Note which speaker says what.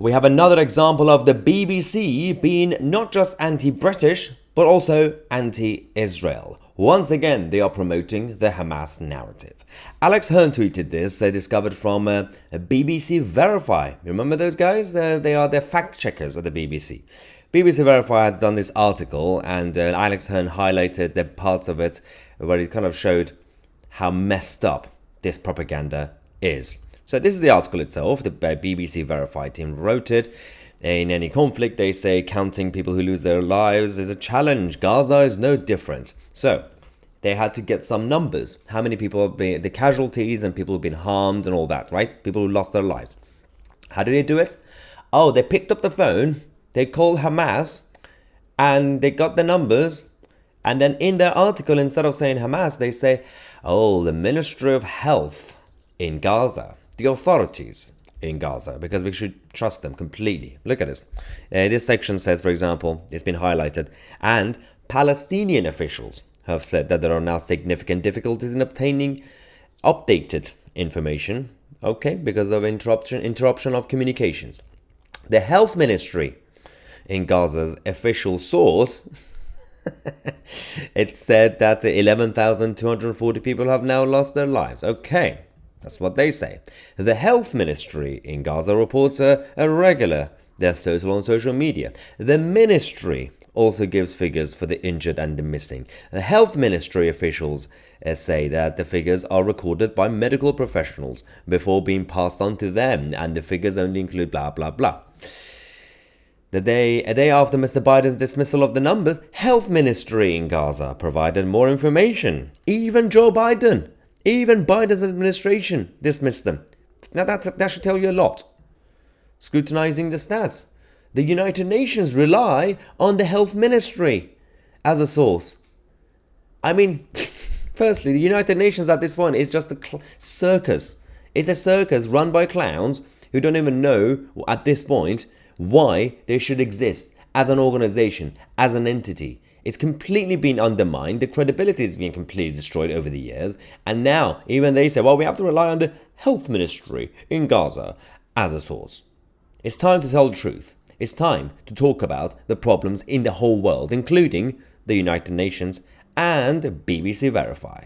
Speaker 1: we have another example of the BBC being not just anti-British, but also anti-Israel. Once again, they are promoting the Hamas narrative. Alex Hearn tweeted this, discovered from BBC Verify. Remember those guys? They are the fact checkers at the BBC. BBC Verify has done this article, and Alex Hearn highlighted the parts of it where it kind of showed how messed up this propaganda is. So this is the article itself. The BBC Verify team wrote it. In any conflict, they say counting people who lose their lives is a challenge. Gaza is no different. So they had to get some numbers. How many people have been, the casualties and people who've been harmed and all that, right? People who lost their lives. How did they do it? Oh, they picked up the phone, they called Hamas, and they got the numbers. And then in their article, instead of saying Hamas, they say, oh, the Ministry of Health in Gaza, the authorities in Gaza, because we should trust them completely. Look at this. This section says, for example, it's been highlighted, and Palestinian officials have said that there are now significant difficulties in obtaining updated information, okay, because of interruption of communications. The health ministry in Gaza's official source, it said that 11,240 people have now lost their lives. Okay, that's what they say. The health ministry in Gaza reports a regular death total on social media. The ministry also gives figures for the injured and the missing. The health ministry officials say that the figures are recorded by medical professionals before being passed on to them, and the figures only include blah blah blah. A day after Mr. Biden's dismissal of the numbers, health ministry in Gaza provided more information. Even Joe Biden, even Biden's administration dismissed them. Now that should tell you a lot. Scrutinizing the stats. The United Nations rely on the health ministry as a source. I mean, firstly, the United Nations at this point is just a circus. It's a circus run by clowns who don't even know at this point why they should exist as an organization, as an entity. It's completely been undermined. The credibility has been completely destroyed over the years. And now, even they say, well, we have to rely on the health ministry in Gaza as a source. It's time to tell the truth. It's time to talk about the problems in the whole world, including the United Nations and BBC Verify.